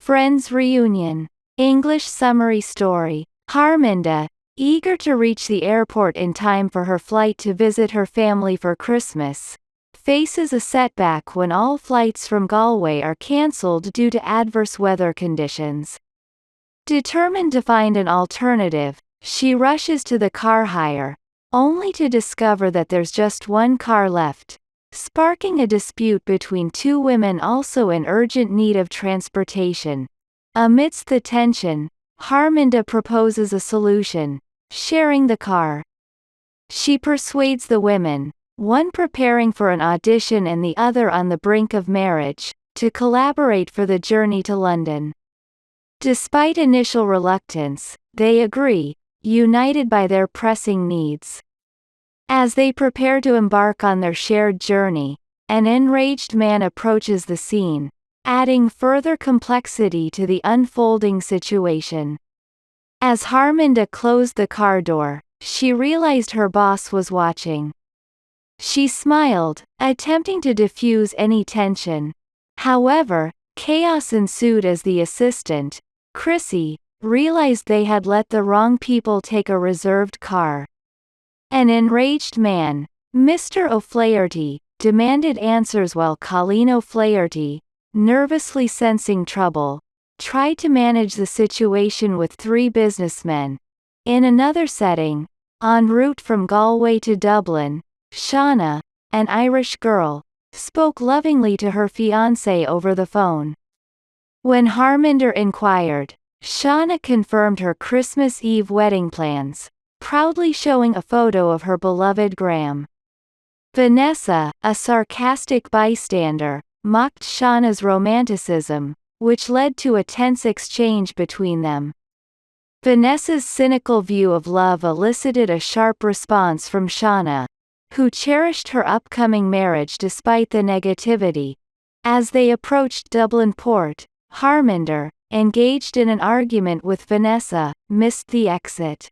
Friends reunion. English summary story. Harminder, eager to reach the airport in time for her flight to visit her family for Christmas, faces a setback when all flights from Galway are cancelled due to adverse weather conditions. Determined to find an alternative, she rushes to the car hire, only to discover that there's just one car left, sparking a dispute between two women also in urgent need of transportation. Amidst the tension, Harminder proposes a solution: sharing the car. She persuades the women, one preparing for an audition and the other on the brink of marriage, to collaborate for the journey to London. Despite initial reluctance, they agree, united by their pressing needs. As they prepare to embark on their shared journey, an enraged man approaches the scene, adding further complexity to the unfolding situation. As Harminder closed the car door, she realized her boss was watching. She smiled, attempting to diffuse any tension. However, chaos ensued as the assistant, Chrissy, realized they had let the wrong people take a reserved car. An enraged man, Mr. O'Flaherty, demanded answers while Colleen O'Flaherty, nervously sensing trouble, tried to manage the situation with three businessmen. In another setting, en route from Galway to Dublin, Shauna, an Irish girl, spoke lovingly to her fiancé over the phone. When Harminder inquired, Shauna confirmed her Christmas Eve wedding plans, proudly showing a photo of her beloved Graham. Vanessa, a sarcastic bystander, mocked Shauna's romanticism, which led to a tense exchange between them. Vanessa's cynical view of love elicited a sharp response from Shauna, who cherished her upcoming marriage despite the negativity. As they approached Dublin port, Harminder, engaged in an argument with Vanessa, missed the exit.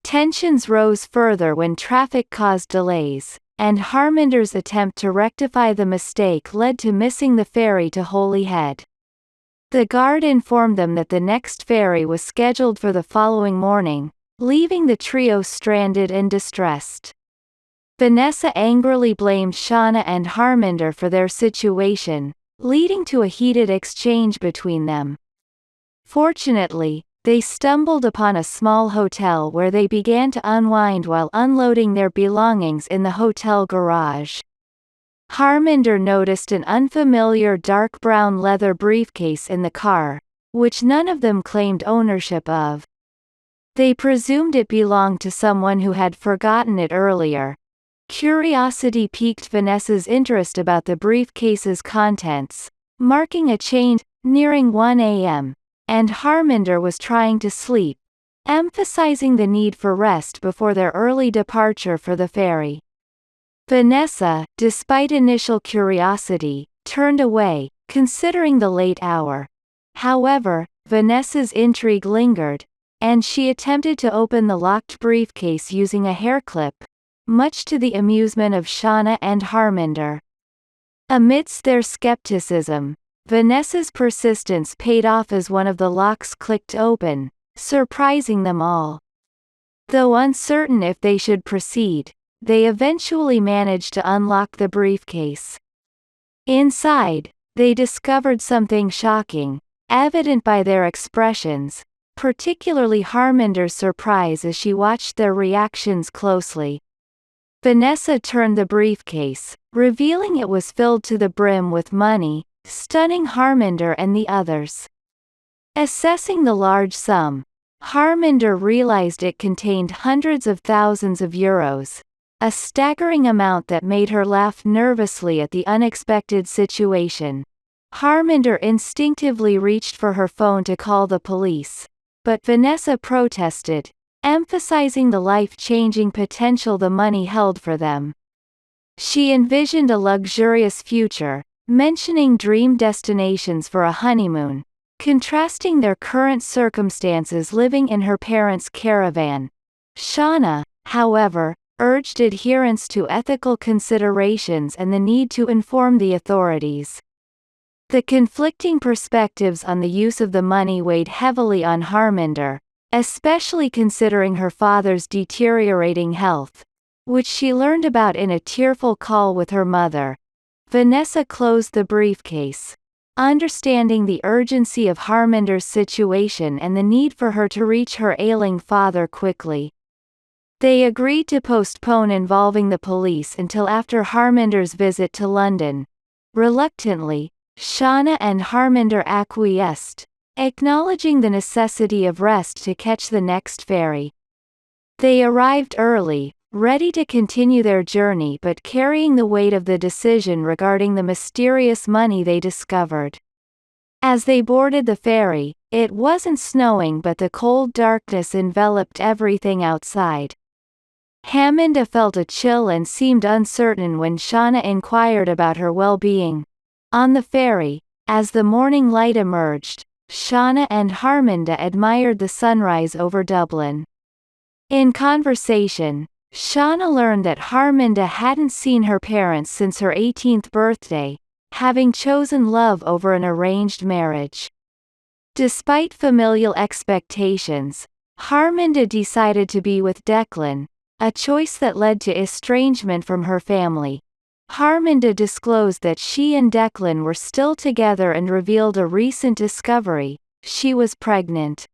Tensions rose further when traffic caused delays, and Harminder's attempt to rectify the mistake led to missing the ferry to Holyhead. The guard informed them that the next ferry was scheduled for the following morning, leaving the trio stranded and distressed. Vanessa angrily blamed Shauna and Harminder for their situation, leading to a heated exchange between them. Fortunately, they stumbled upon a small hotel where they began to unwind while unloading their belongings in the hotel garage. Harminder noticed an unfamiliar dark brown leather briefcase in the car, which none of them claimed ownership of. They presumed it belonged to someone who had forgotten it earlier. Curiosity piqued Vanessa's interest about the briefcase's contents, marking a change. Nearing 1 a.m., and Harminder was trying to sleep, emphasizing the need for rest before their early departure for the ferry. Vanessa, despite initial curiosity, turned away, considering the late hour. However, Vanessa's intrigue lingered, and she attempted to open the locked briefcase using a hairclip, much to the amusement of Shauna and Harminder. Amidst their skepticism, Vanessa's persistence paid off as one of the locks clicked open, surprising them all. Though uncertain if they should proceed, they eventually managed to unlock the briefcase. Inside, they discovered something shocking, evident by their expressions, particularly Harminder's surprise as she watched their reactions closely. Vanessa turned the briefcase, revealing it was filled to the brim with money, stunning Harminder and the others. Assessing the large sum, Harminder realized it contained hundreds of thousands of euros, a staggering amount that made her laugh nervously at the unexpected situation. Harminder instinctively reached for her phone to call the police, but Vanessa protested, emphasizing the life-changing potential the money held for them. She envisioned a luxurious future, mentioning dream destinations for a honeymoon, contrasting their current circumstances living in her parents' caravan. Shauna, however, urged adherence to ethical considerations and the need to inform the authorities. The conflicting perspectives on the use of the money weighed heavily on Harminder, especially considering her father's deteriorating health, which she learned about in a tearful call with her mother. Vanessa closed the briefcase, understanding the urgency of Harminder's situation and the need for her to reach her ailing father quickly. They agreed to postpone involving the police until after Harminder's visit to London. Reluctantly, Shauna and Harminder acquiesced, acknowledging the necessity of rest to catch the next ferry. They arrived early, ready to continue their journey but carrying the weight of the decision regarding the mysterious money they discovered. As they boarded the ferry, it wasn't snowing but the cold darkness enveloped everything outside. Harminder felt a chill and seemed uncertain when Shauna inquired about her well-being. On the ferry, as the morning light emerged, Shauna and Harminder admired the sunrise over Dublin. In conversation, Shauna learned that Harminder hadn't seen her parents since her 18th birthday, having chosen love over an arranged marriage. Despite familial expectations, Harminder decided to be with Declan, a choice that led to estrangement from her family. Harminder disclosed that she and Declan were still together and revealed a recent discovery: she was pregnant.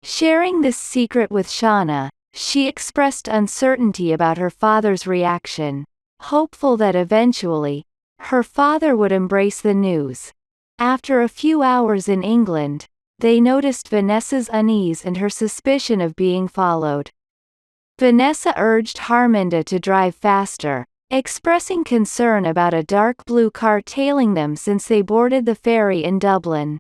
Sharing this secret with Shauna, she expressed uncertainty about her father's reaction, hopeful that eventually, her father would embrace the news. After a few hours in England, they noticed Vanessa's unease and her suspicion of being followed. Vanessa urged Harminder to drive faster, expressing concern about a dark blue car tailing them since they boarded the ferry in Dublin.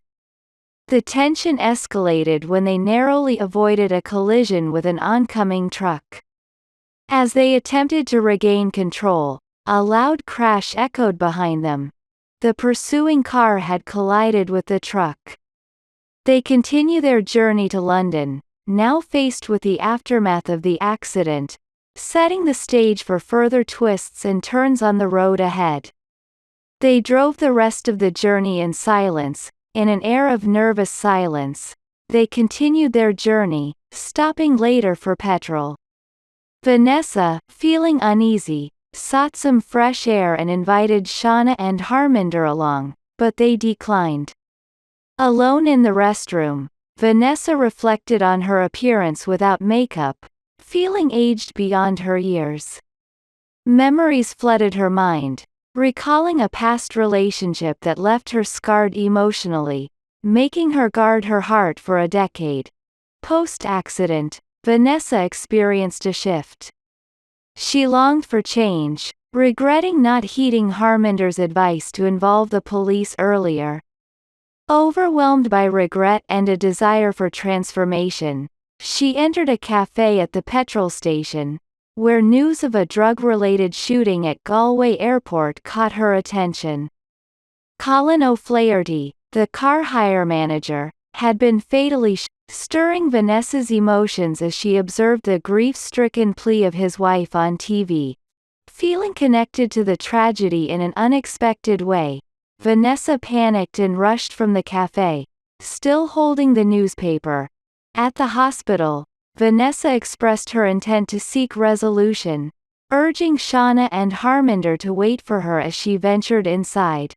The tension escalated when they narrowly avoided a collision with an oncoming truck. As they attempted to regain control, a loud crash echoed behind them. The pursuing car had collided with the truck. They continue their journey to London, now faced with the aftermath of the accident, setting the stage for further twists and turns on the road ahead. They drove the rest of the journey in silence. In an air of nervous silence, they continued their journey, stopping later for petrol. Vanessa, feeling uneasy, sought some fresh air and invited Shauna and Harminder along, but they declined. Alone in the restroom, Vanessa reflected on her appearance without makeup, feeling aged beyond her years. Memories flooded her mind, recalling a past relationship that left her scarred emotionally, making her guard her heart for a decade. Post-accident, Vanessa experienced a shift. She longed for change, regretting not heeding Harminder's advice to involve the police earlier. Overwhelmed by regret and a desire for transformation, she entered a cafe at the petrol station, where news of a drug-related shooting at Galway airport caught her attention. Colin O'Flaherty, the car hire manager, had been fatally stirring Vanessa's emotions as she observed the grief-stricken plea of his wife on TV. Feeling connected to the tragedy in an unexpected way, Vanessa panicked and rushed from the cafe, still holding the newspaper. At the hospital, Vanessa expressed her intent to seek resolution, urging Shauna and Harminder to wait for her as she ventured inside.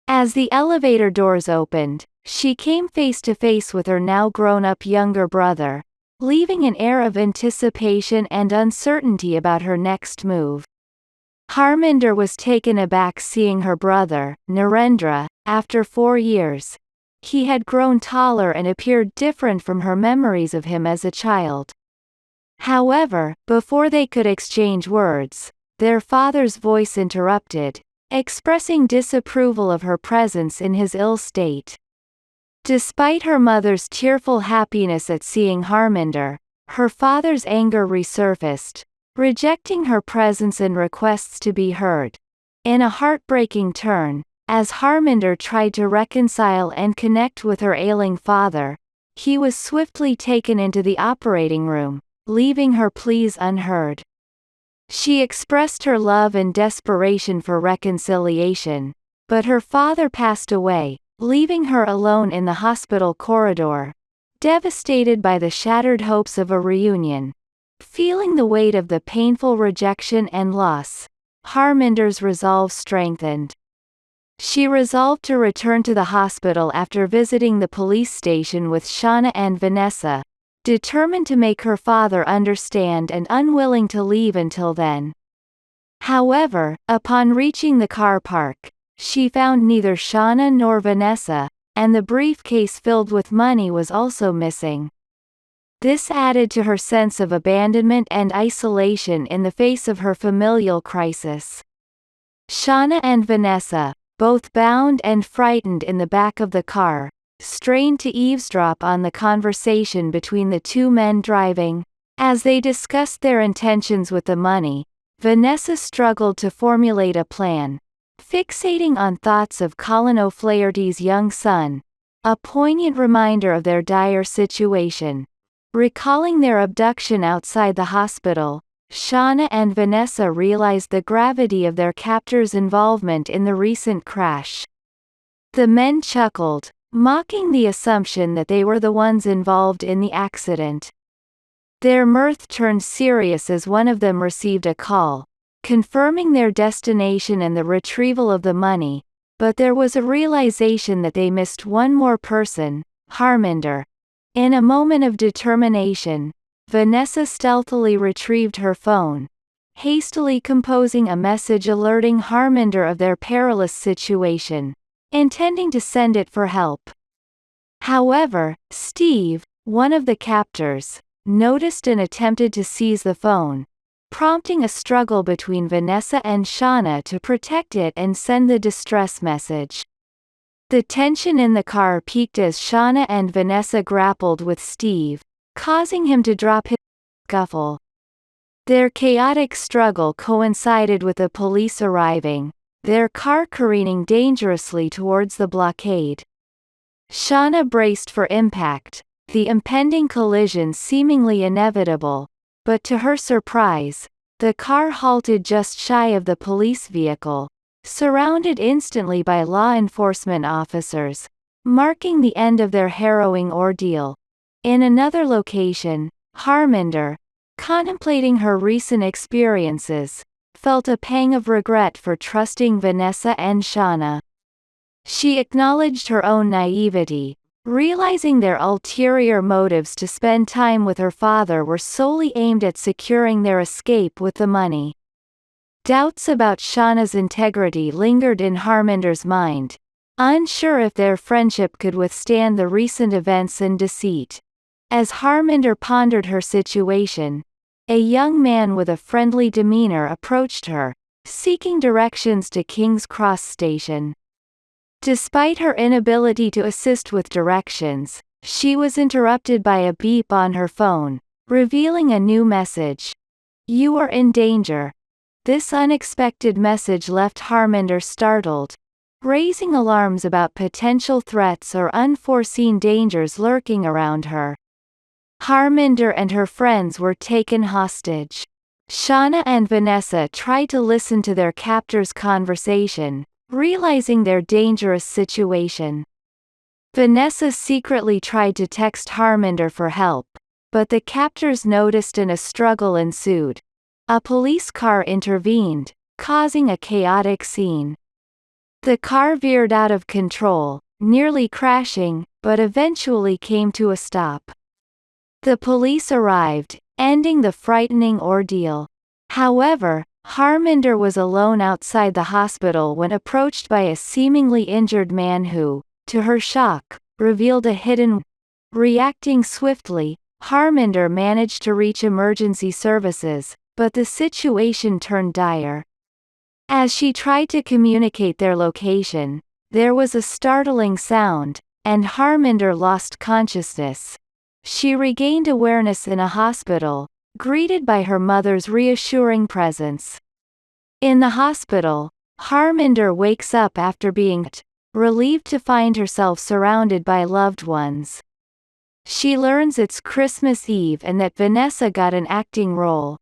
As the elevator doors opened, she came face to face with her now grown-up younger brother, leaving an air of anticipation and uncertainty about her next move. Harminder was taken aback seeing her brother, Narendra, after 4 years. He had grown taller and appeared different from her memories of him as a child. However, before they could exchange words, their father's voice interrupted, expressing disapproval of her presence in his ill state. Despite her mother's tearful happiness at seeing Harminder, her father's anger resurfaced, rejecting her presence and requests to be heard. In a heartbreaking turn, as Harminder tried to reconcile and connect with her ailing father, he was swiftly taken into the operating room, leaving her pleas unheard. She expressed her love and desperation for reconciliation, but her father passed away, leaving her alone in the hospital corridor, devastated by the shattered hopes of a reunion. Feeling the weight of the painful rejection and loss, Harminder's resolve strengthened. She resolved to return to the hospital after visiting the police station with Shauna and Vanessa, determined to make her father understand and unwilling to leave until then. However, upon reaching the car park, she found neither Shauna nor Vanessa, and the briefcase filled with money was also missing. This added to her sense of abandonment and isolation in the face of her familial crisis. Shauna and Vanessa, both bound and frightened in the back of the car, strained to eavesdrop on the conversation between the two men driving. As they discussed their intentions with the money, Vanessa struggled to formulate a plan, fixating on thoughts of Colin O'Flaherty's young son, a poignant reminder of their dire situation. Recalling their abduction outside the hospital, Shauna and Vanessa realized the gravity of their captor's involvement in the recent crash. The men chuckled, mocking the assumption that they were the ones involved in the accident. Their mirth turned serious as one of them received a call, confirming their destination and the retrieval of the money, but there was a realization that they missed one more person, Harminder. In a moment of determination, Vanessa stealthily retrieved her phone, hastily composing a message alerting Harminder of their perilous situation, intending to send it for help. However, Steve, one of the captors, noticed and attempted to seize the phone, prompting a struggle between Vanessa and Shauna to protect it and send the distress message. The tension in the car peaked as Shauna and Vanessa grappled with Steve, causing him to drop his scuffle. Their chaotic struggle coincided with the police arriving, their car careening dangerously towards the blockade. Shauna braced for impact, the impending collision seemingly inevitable, but to her surprise, the car halted just shy of the police vehicle, surrounded instantly by law enforcement officers, marking the end of their harrowing ordeal. In another location, Harminder, contemplating her recent experiences, felt a pang of regret for trusting Vanessa and Shauna. She acknowledged her own naivety, realizing their ulterior motives to spend time with her father were solely aimed at securing their escape with the money. Doubts about Shauna's integrity lingered in Harminder's mind, unsure if their friendship could withstand the recent events and deceit. As Harminder pondered her situation, a young man with a friendly demeanor approached her, seeking directions to King's Cross Station. Despite her inability to assist with directions, she was interrupted by a beep on her phone, revealing a new message. "You are in danger." This unexpected message left Harminder startled, raising alarms about potential threats or unforeseen dangers lurking around her. Harminder and her friends were taken hostage. Shauna and Vanessa tried to listen to their captor's conversation, realizing their dangerous situation. Vanessa secretly tried to text Harminder for help, but the captors noticed and a struggle ensued. A police car intervened, causing a chaotic scene. The car veered out of control, nearly crashing, but eventually came to a stop. The police arrived, ending the frightening ordeal. However, Harminder was alone outside the hospital when approached by a seemingly injured man who, to her shock, revealed a hidden. Reacting swiftly, Harminder managed to reach emergency services, but the situation turned dire. As she tried to communicate their location, there was a startling sound, and Harminder lost consciousness. She regained awareness in a hospital, greeted by her mother's reassuring presence. In the hospital, Harminder wakes up after being relieved to find herself surrounded by loved ones. She learns it's Christmas Eve and that Vanessa got an acting role.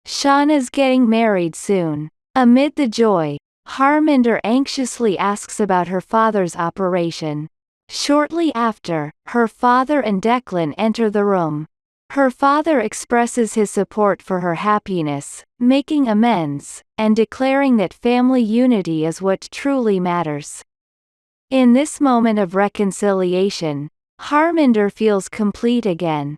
Shauna's getting married soon. Amid the joy, Harminder anxiously asks about her father's operation. Shortly after, her father and Declan enter the room. Her father expresses his support for her happiness, making amends, and declaring that family unity is what truly matters. In this moment of reconciliation, Harminder feels complete again.